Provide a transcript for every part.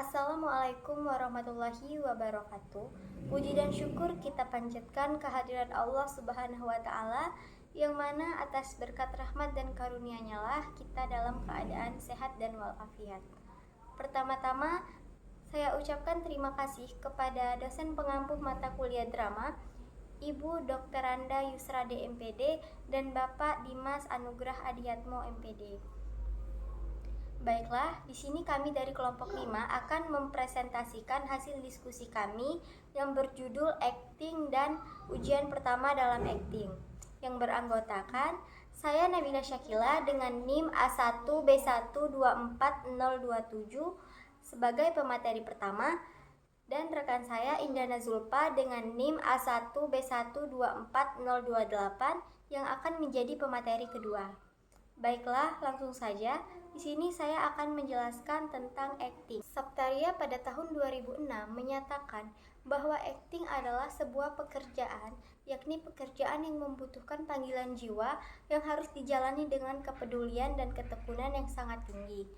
Assalamualaikum warahmatullahi wabarakatuh. Puji dan syukur kita panjatkan kehadiran Allah Subhanahu wa Ta'ala, yang mana atas berkat rahmat dan karunia-Nya lah kita dalam keadaan sehat dan walafiat. Pertama-tama, saya ucapkan terima kasih kepada dosen pengampu mata kuliah drama, Ibu Dr. Randa Yusrade MPD dan Bapak Dimas Anugrah Adiatmo MPD. Baiklah, di sini kami dari kelompok 5 akan mempresentasikan hasil diskusi kami yang berjudul Acting dan Ujian Pertama dalam Acting, yang beranggotakan saya Nabila Syakila dengan NIM A1B124027 sebagai pemateri pertama, dan rekan saya Indana Zulpa dengan NIM A1B124028 yang akan menjadi pemateri kedua. Baiklah, langsung saja. Di sini saya akan menjelaskan tentang acting. Saptaria pada tahun 2006 menyatakan bahwa acting adalah sebuah pekerjaan, yakni pekerjaan yang membutuhkan panggilan jiwa yang harus dijalani dengan kepedulian dan ketekunan yang sangat tinggi.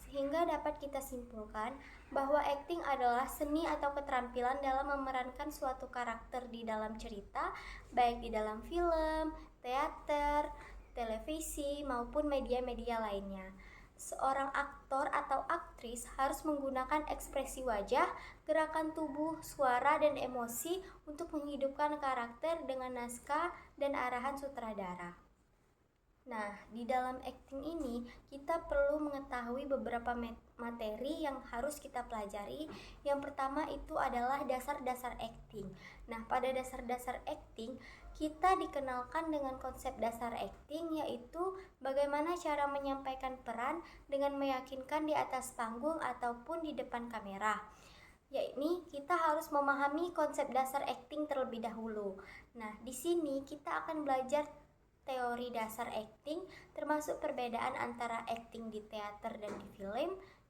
Sehingga dapat kita simpulkan bahwa acting adalah seni atau keterampilan dalam memerankan suatu karakter di dalam cerita, baik di dalam film, teater, televisi, maupun media-media lainnya. Seorang aktor atau aktris harus menggunakan ekspresi wajah, gerakan tubuh, suara, dan emosi untuk menghidupkan karakter dengan naskah dan arahan sutradara. Nah, di dalam acting ini kita perlu mengetahui beberapa materi yang harus kita pelajari. Yang pertama itu adalah dasar-dasar acting. Nah, pada dasar-dasar acting kita dikenalkan dengan konsep dasar acting, yaitu bagaimana cara menyampaikan peran dengan meyakinkan di atas panggung ataupun di depan kamera. Yakni kita harus memahami konsep dasar acting terlebih dahulu. Nah, di sini kita akan belajar teori dasar acting, termasuk perbedaan antara acting di teater dan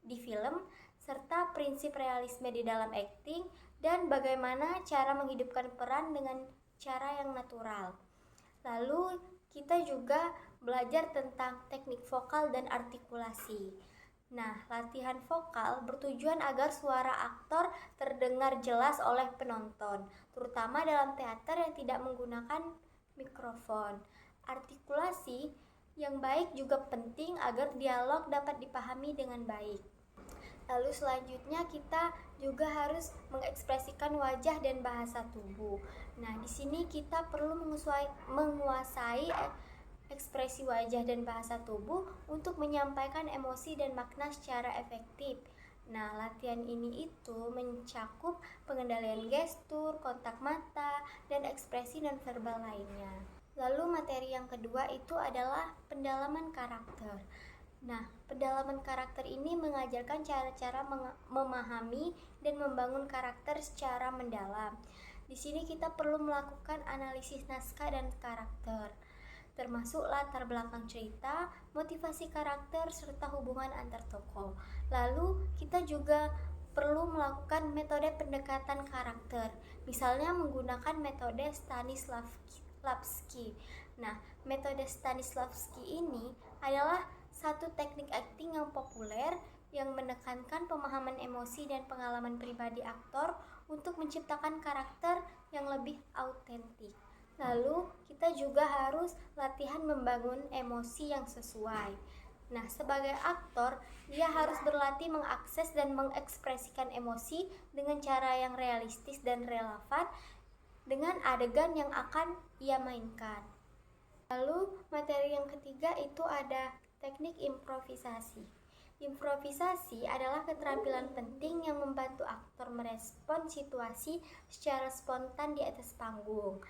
di film, serta prinsip realisme di dalam acting, dan bagaimana cara menghidupkan peran dengan cara yang natural. Lalu kita juga belajar tentang teknik vokal dan artikulasi. Nah, latihan vokal bertujuan agar suara aktor terdengar jelas oleh penonton, terutama dalam teater yang tidak menggunakan mikrofon. Artikulasi yang baik juga penting agar dialog dapat dipahami dengan baik. Lalu selanjutnya kita juga harus mengekspresikan wajah dan bahasa tubuh. Nah, di sini kita perlu menguasai ekspresi wajah dan bahasa tubuh untuk menyampaikan emosi dan makna secara efektif. Nah, latihan ini itu mencakup pengendalian gestur, kontak mata, dan ekspresi non-verbal lainnya. Lalu materi yang kedua itu adalah pendalaman karakter. Nah, pendalaman karakter ini mengajarkan cara-cara memahami dan membangun karakter secara mendalam. Di sini kita perlu melakukan analisis naskah dan karakter, termasuk latar belakang cerita, motivasi karakter, serta hubungan antar tokoh. Lalu kita juga perlu melakukan metode pendekatan karakter, misalnya menggunakan metode Stanislavski. Nah, metode Stanislavski ini adalah satu teknik acting yang populer yang menekankan pemahaman emosi dan pengalaman pribadi aktor untuk menciptakan karakter yang lebih autentik. Lalu, kita juga harus latihan membangun emosi yang sesuai. Nah, sebagai aktor, dia harus berlatih mengakses dan mengekspresikan emosi dengan cara yang realistis dan relevan dengan adegan yang akan ia mainkan. Lalu materi yang ketiga itu ada teknik improvisasi. Improvisasi adalah keterampilan penting yang membantu aktor merespon situasi secara spontan di atas panggung.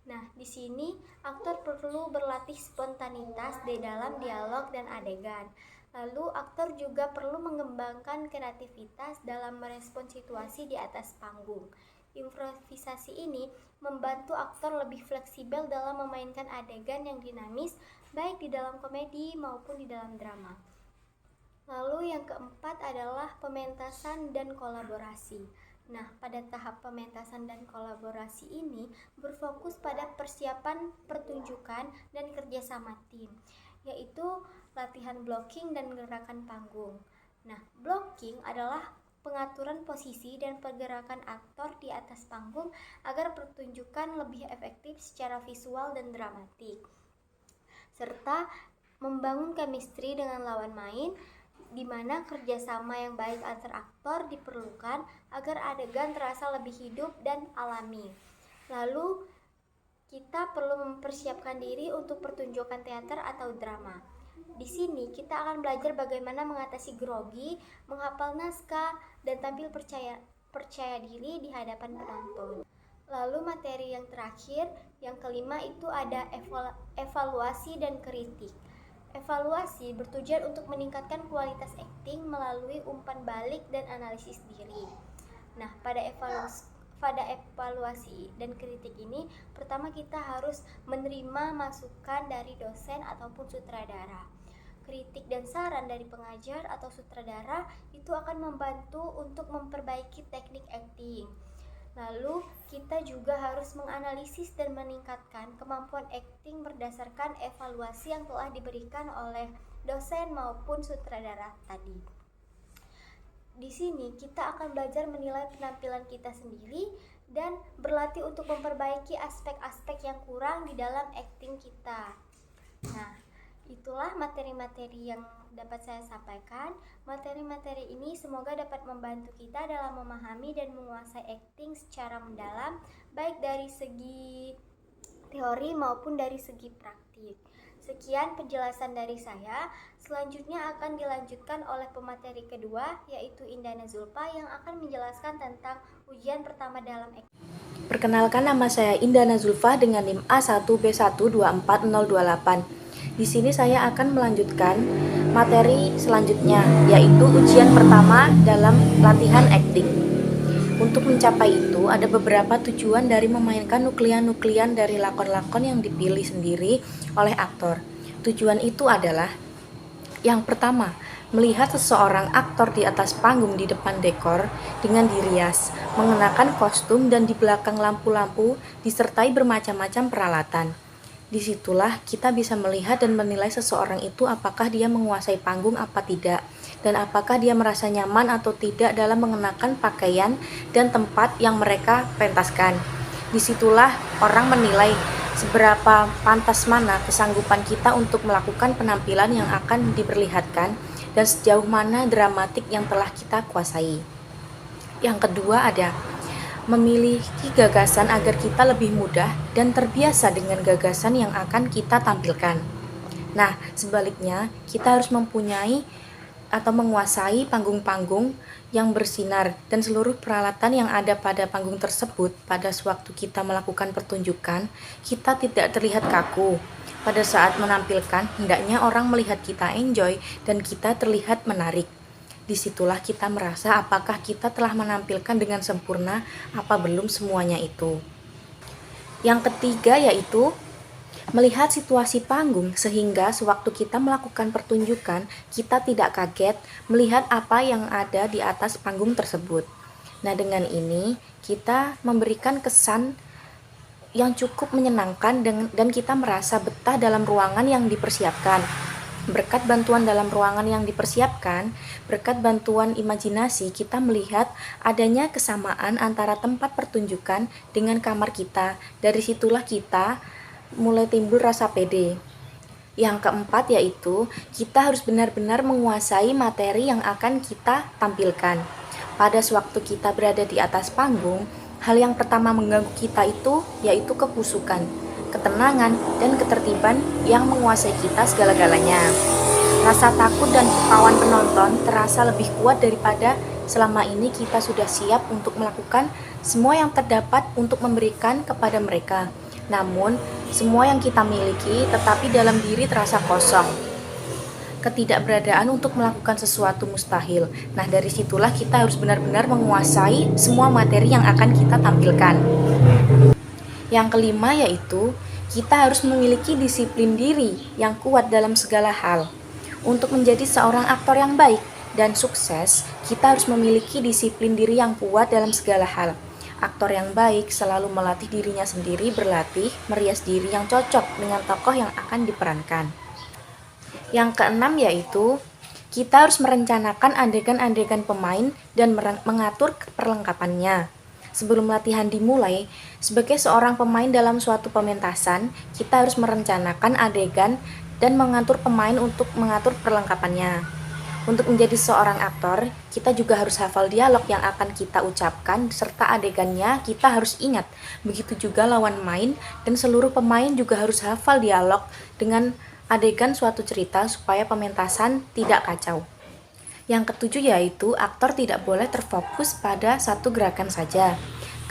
Nah, di sini aktor perlu berlatih spontanitas di dalam dialog dan adegan. Lalu aktor juga perlu mengembangkan kreativitas dalam merespon situasi di atas panggung. Improvisasi ini membantu aktor lebih fleksibel dalam memainkan adegan yang dinamis, baik di dalam komedi maupun di dalam drama. Lalu yang keempat adalah pementasan dan kolaborasi. Nah, pada tahap pementasan dan kolaborasi ini berfokus pada persiapan pertunjukan dan kerjasama tim, yaitu latihan blocking dan gerakan panggung. Nah, blocking adalah pengaturan posisi dan pergerakan aktor di atas panggung agar pertunjukan lebih efektif secara visual dan dramatik, serta membangun chemistry dengan lawan main, di mana kerjasama yang baik antar aktor diperlukan agar adegan terasa lebih hidup dan alami. Lalu, kita perlu mempersiapkan diri untuk pertunjukan teater atau drama. Di sini kita akan belajar bagaimana mengatasi grogi, menghafal naskah, dan tampil percaya diri di hadapan penonton. Lalu materi yang terakhir, yang kelima itu ada evaluasi dan kritik. Evaluasi bertujuan untuk meningkatkan kualitas akting melalui umpan balik dan analisis diri. Nah, pada evaluasi dan kritik ini, pertama kita harus menerima masukan dari dosen ataupun sutradara. Kritik dan saran dari pengajar atau sutradara itu akan membantu untuk memperbaiki teknik akting. Lalu, kita juga harus menganalisis dan meningkatkan kemampuan akting berdasarkan evaluasi yang telah diberikan oleh dosen maupun sutradara tadi. Di sini, kita akan belajar menilai penampilan kita sendiri dan berlatih untuk memperbaiki aspek-aspek yang kurang di dalam akting kita. Nah, itulah materi-materi yang dapat saya sampaikan. Materi-materi ini semoga dapat membantu kita dalam memahami dan menguasai akting secara mendalam, baik dari segi teori maupun dari segi praktik. Sekian penjelasan dari saya. Selanjutnya akan dilanjutkan oleh pemateri kedua, yaitu Indana Zulfa yang akan menjelaskan tentang ujian pertama dalam akting. Perkenalkan, nama saya Indana Zulfa dengan NIM A1B1240028. Di sini saya akan melanjutkan materi selanjutnya, yaitu ujian pertama dalam latihan akting. Untuk mencapai itu, ada beberapa tujuan dari memainkan nuklian-nuklian dari lakon-lakon yang dipilih sendiri oleh aktor. Tujuan itu adalah, yang pertama, melihat seseorang aktor di atas panggung di depan dekor dengan dirias, mengenakan kostum dan di belakang lampu-lampu disertai bermacam-macam peralatan. Disitulah kita bisa melihat dan menilai seseorang itu apakah dia menguasai panggung apa tidak, dan apakah dia merasa nyaman atau tidak dalam mengenakan pakaian dan tempat yang mereka pentaskan. Disitulah orang menilai seberapa pantas mana kesanggupan kita untuk melakukan penampilan yang akan diperlihatkan dan sejauh mana dramatik yang telah kita kuasai. Yang kedua ada memiliki gagasan agar kita lebih mudah dan terbiasa dengan gagasan yang akan kita tampilkan. Nah, sebaliknya, kita harus mempunyai atau menguasai panggung-panggung yang bersinar dan seluruh peralatan yang ada pada panggung tersebut. Pada sewaktu kita melakukan pertunjukan, kita tidak terlihat kaku. Pada saat menampilkan, hendaknya orang melihat kita enjoy dan kita terlihat menarik. Disitulah kita merasa apakah kita telah menampilkan dengan sempurna apa belum semuanya itu. Yang ketiga yaitu melihat situasi panggung sehingga sewaktu kita melakukan pertunjukan kita tidak kaget melihat apa yang ada di atas panggung tersebut. Nah, dengan ini kita memberikan kesan yang cukup menyenangkan dan kita merasa betah dalam ruangan yang dipersiapkan. Berkat bantuan dalam ruangan yang dipersiapkan, berkat bantuan imajinasi, kita melihat adanya kesamaan antara tempat pertunjukan dengan kamar kita. Dari situlah kita mulai timbul rasa pede. Yang keempat yaitu, kita harus benar-benar menguasai materi yang akan kita tampilkan. Pada sewaktu kita berada di atas panggung, hal yang pertama mengganggu kita itu yaitu kekusukan, ketenangan, dan ketertiban yang menguasai kita segala-galanya. Rasa takut dan kepauan penonton terasa lebih kuat daripada selama ini kita sudah siap untuk melakukan semua yang terdapat untuk memberikan kepada mereka. Namun, semua yang kita miliki tetapi dalam diri terasa kosong. Ketidakberadaan untuk melakukan sesuatu mustahil. Nah, dari situlah kita harus benar-benar menguasai semua materi yang akan kita tampilkan. Yang kelima yaitu, kita harus memiliki disiplin diri yang kuat dalam segala hal. Untuk menjadi seorang aktor yang baik dan sukses, kita harus memiliki disiplin diri yang kuat dalam segala hal. Aktor yang baik selalu melatih dirinya sendiri berlatih, merias diri yang cocok dengan tokoh yang akan diperankan. Yang keenam yaitu, Kita harus merencanakan adegan-adegan pemain dan mengatur perlengkapannya. Sebelum latihan dimulai, sebagai seorang pemain dalam suatu pementasan, kita harus merencanakan adegan dan mengatur pemain untuk mengatur perlengkapannya. Untuk menjadi seorang aktor, kita juga harus hafal dialog yang akan kita ucapkan serta adegannya kita harus ingat. Begitu juga lawan main dan seluruh pemain juga harus hafal dialog dengan adegan suatu cerita supaya pementasan tidak kacau. Yang ketujuh yaitu aktor tidak boleh terfokus pada satu gerakan saja.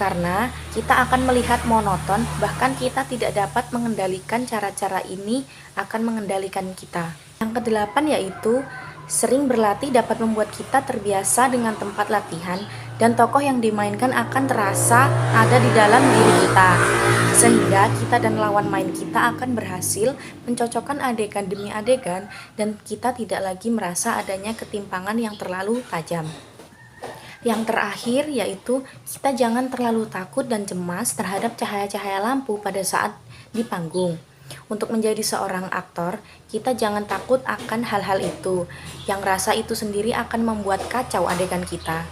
Karena kita akan melihat monoton, bahkan kita tidak dapat mengendalikan cara-cara ini akan mengendalikan kita. Yang kedelapan yaitu sering berlatih dapat membuat kita terbiasa dengan tempat latihan dan tokoh yang dimainkan akan terasa ada di dalam diri kita. Sehingga kita dan lawan main kita akan berhasil mencocokkan adegan demi adegan dan kita tidak lagi merasa adanya ketimpangan yang terlalu tajam. Yang terakhir yaitu kita jangan terlalu takut dan cemas terhadap cahaya-cahaya lampu pada saat di panggung. Untuk menjadi seorang aktor, kita jangan takut akan hal-hal itu, yang rasa itu sendiri akan membuat kacau adegan kita.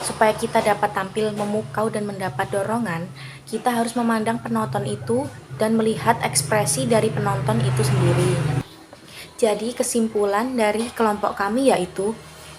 Supaya kita dapat tampil memukau dan mendapat dorongan, kita harus memandang penonton itu dan melihat ekspresi dari penonton itu sendiri. Jadi kesimpulan dari kelompok kami yaitu,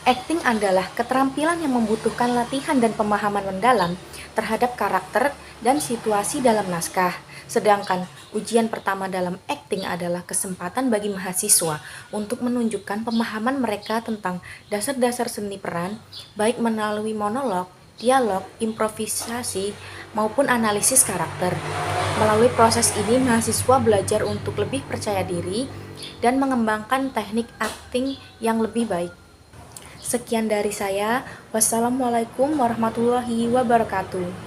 acting adalah keterampilan yang membutuhkan latihan dan pemahaman mendalam terhadap karakter dan situasi dalam naskah. Sedangkan ujian pertama dalam acting adalah kesempatan bagi mahasiswa untuk menunjukkan pemahaman mereka tentang dasar-dasar seni peran, baik melalui monolog, dialog, improvisasi, maupun analisis karakter. Melalui proses ini, mahasiswa belajar untuk lebih percaya diri dan mengembangkan teknik acting yang lebih baik. Sekian dari saya. Wassalamualaikum warahmatullahi wabarakatuh.